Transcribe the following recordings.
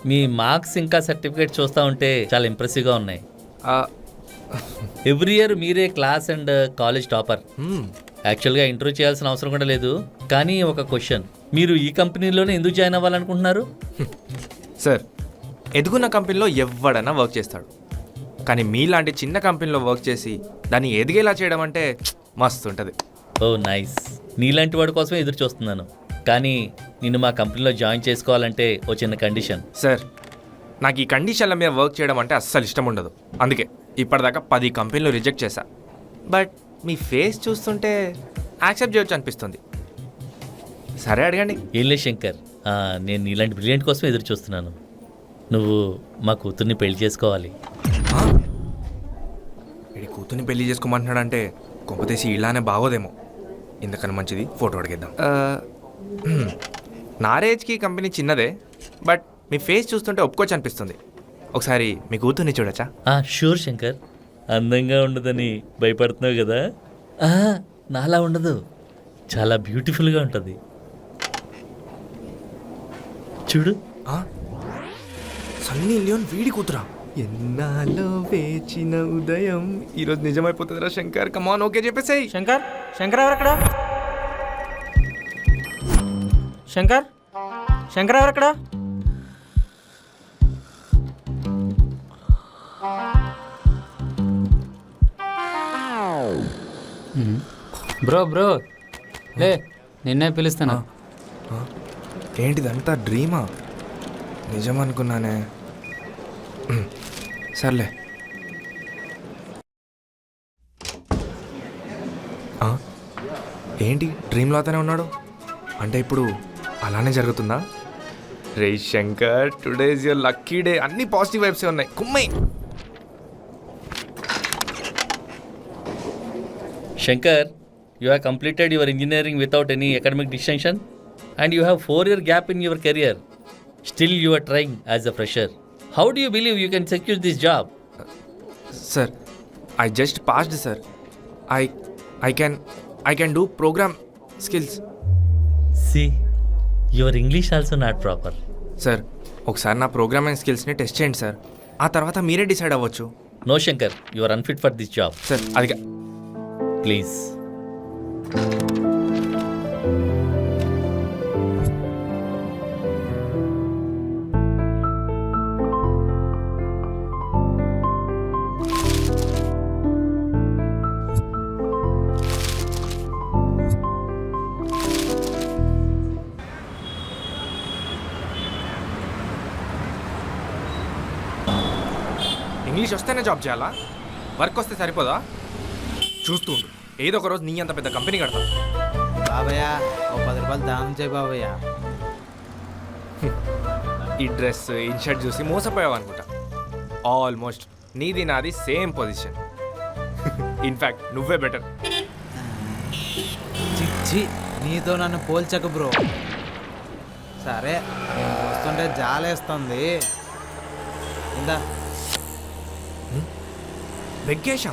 మీ marks ఇంకా certificate చూస్తూ ఉంటే చాలా ఇంప్రెసివ్గా ఉన్నాయి. ఎవ్రీ ఇయర్ మీరే క్లాస్ అండ్ కాలేజ్ టాపర్. యాక్చువల్గా ఇంటర్వ్యూ చేయాల్సిన అవసరం కూడా లేదు. కానీ ఒక క్వశ్చన్, మీరు ఈ కంపెనీలోనే ఎందుకు జాయిన్ అవ్వాలనుకుంటున్నారు? సార్, ఎదుగున్న కంపెనీలో ఎవడన్నా వర్క్ చేస్తాడు, కానీ మీలాంటి చిన్న కంపెనీలో వర్క్ చేసి దాన్ని ఎదిగేలా చేయడం అంటే మస్తు ఉంటుంది. ఓ నైస్. నీలాంటి వాడి కోసమే ఎదురు చూస్తున్నాను. కానీ నిన్ను మా కంపెనీలో జాయిన్ చేసుకోవాలంటే ఓ చిన్న కండిషన్. సార్, నాకు ఈ కండిషన్ల మీద వర్క్ చేయడం అంటే అస్సలు ఇష్టం ఉండదు. అందుకే ఇప్పటిదాకా 10 కంపెనీలు రిజెక్ట్ చేశా. బట్ మీ ఫేస్ చూస్తుంటే యాక్సెప్ట్ చేయొచ్చు అనిపిస్తుంది. సరే అడగండి. ఏం లేదు శంకర్, నేను నీలాంటి బ్రిలియంట్ కోసం ఎదురు చూస్తున్నాను. నువ్వు మా కూతుర్ని పెళ్లి చేసుకోవాలి. వీడి కూతుర్ని పెళ్లి చేసుకోమంటున్నాడంటే కొంపతీసి ఇలానే బాగోదేమో. ఇందుకని మంచిది ఫోటో అడిగిద్దాం. నా రేంజ్కి కంపెనీ చిన్నదే, బట్ మీ ఫేస్ చూస్తుంటే ఒప్పుకోవచ్చు అనిపిస్తుంది. ఒకసారి మీ కూతుర్ని చూడొచ్చా? షూర్ శంకర్. అందంగా ఉండదని భయపడుతున్నావు కదా? నాలా ఉండదు, చాలా బ్యూటిఫుల్గా ఉంటుంది. చూడు. సన్నీ లియోన్ వీడి కూతురా? ఎన్నాలో వేచిన ఉదయం ఈరోజు నిజమైపోతుందిరా శంకర్. కమాన్, ఓకే చెప్పేసేయ్. శంకర్, శంకర్ ఎవరక్కడ? శంకర్, శంకర్ ఎవరక్కడ? బ్రో బ్రో లే, నిన్నే పిలుస్తాను. ఏంటిదంతా డ్రీమా? నిజం అనుకున్నానే. సర్లే. ఏంటి డ్రీమ్లో అతనే ఉన్నాడు అంటే ఇప్పుడు అలానే జరుగుతుందా? రే Shankar, today is your lucky day. అన్ని పాజిటివ్ వైబ్సే ఉన్నాయి. కుమ్మై. Shankar, you have completed your engineering without any academic distinction and you have 4-year gap in your career. Still you are trying as a fresher. How do you believe you can secure this job? Sir, I just passed, sir. I can do program skills. See, your English also not proper. Sir, ఒకసారి నా programming స్కిల్స్ని test చేయండి sir. ఆ తర్వాత మీరే decide అవ్వచ్చు. No Shankar, you are unfit for this job. Sir అది Please. English వస్తేనే జాబ్ చేయాలా? వర్క్ వస్తే సరిపోదా? చూస్తూ ఉండు, ఏదో ఒక రోజు నీ అంత పెద్ద కంపెనీ కడతా. బాబయ్య, ఓ 10 రూపాయలు దానం చేయి బాబయ్య. ఈ డ్రెస్, ఇన్షర్ట్ చూసి మోసపోయావు అనుకుంటా. ఆల్మోస్ట్ నీది నాది సేమ్ పొజిషన్. ఇన్ఫ్యాక్ట్ నువ్వే బెటర్. చిచ్చి, నీతో నన్ను పోల్చకు బ్రో. సరే, నేను చూస్తుంటే జాలేస్తుంది. ఇందా వెంకేషా,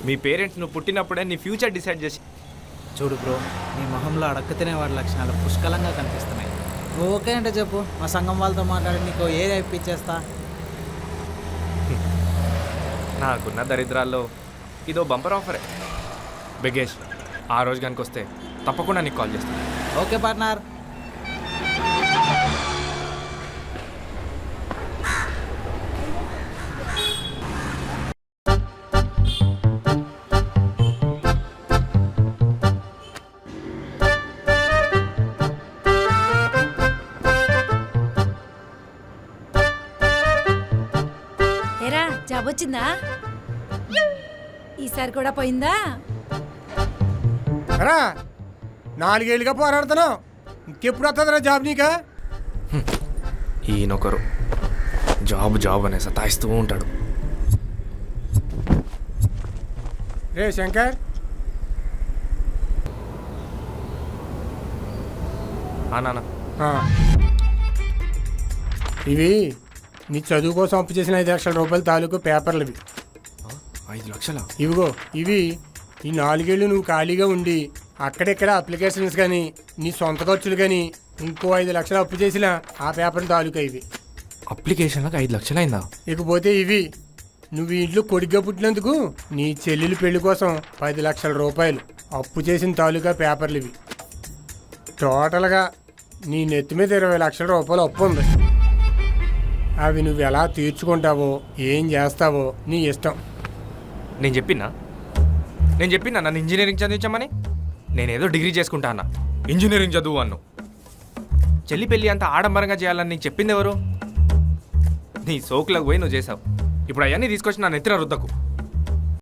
మీ పేరెంట్స్ నువ్వు పుట్టినప్పుడే నీ ఫ్యూచర్ డిసైడ్ చేసి. చూడు బ్రో, నీ మొహంలో అడక్క తినేవాడి లక్షణాలు పుష్కలంగా కనిపిస్తున్నాయి. నువ్వు ఓకే అంటే చెప్పు, మా సంఘం వాళ్ళతో మాట్లాడి నీకు ఏది ఇప్పించేస్తా. నాకున్న దరిద్రాల్లో ఇదో బంపర్ ఆఫరే. బెగేష్, ఆ రోజు కనుక వస్తే తప్పకుండా నీకు కాల్ చేస్తాను. Okay partner. జాబ్ వచ్చిందా? ఈసారి కూడా పోయిందా? 4 ఏళ్ళుగా పోరాడుతున్నావు, ఇంకెప్పుడు వస్తుందిరా జాబ్ నీకా? ఈయనొకరు జాబ్ జాబ్ అనే సతాయిస్తూ ఉంటాడు. రే శంకర్, నాన్న, ఇవి నీ చదువు కోసం అప్పు చేసిన 5 లక్షల రూపాయల తాలూకు పేపర్లు. ఇవి 5 లక్షల? ఇవిగో, ఇవి ఈ 4 ఏళ్ళు నువ్వు ఖాళీగా ఉండి అక్కడెక్కడ అప్లికేషన్స్ కానీ నీ సొంత ఖర్చులు కానీ ఇంకో 5 లక్షలు అప్పు చేసిన ఆ పేపర్ తాలూకా ఇవి. అప్లికేషన్లకు 5 లక్షలు అయిందా? ఇకపోతే ఇవి నువ్వు ఈ ఇంట్లో కొడుగ్గా పుట్టినందుకు నీ చెల్లెలు పెళ్లి కోసం 10 లక్షల రూపాయలు అప్పు చేసిన తాలూకా పేపర్లు ఇవి. టోటల్గా నీ నెత్తి మీద 20 లక్షల రూపాయలు అప్పు ఉంది. అవి నువ్వు ఎలా తీర్చుకుంటావో ఏం చేస్తావో నీ ఇష్టం. నేను చెప్పినా నన్ను ఇంజనీరింగ్ చదివించమని. నేనేదో డిగ్రీ చేసుకుంటా అన్న, ఇంజనీరింగ్ చదువు అన్ను. చెల్లి పెళ్ళి అంత ఆడంబరంగా చేయాలని నీకు చెప్పింది ఎవరు? నీ సోకులకు పోయి నువ్వు చేసావు. ఇప్పుడు అవన్నీ తీసుకొచ్చి నా నెత్తిన రుద్దకు.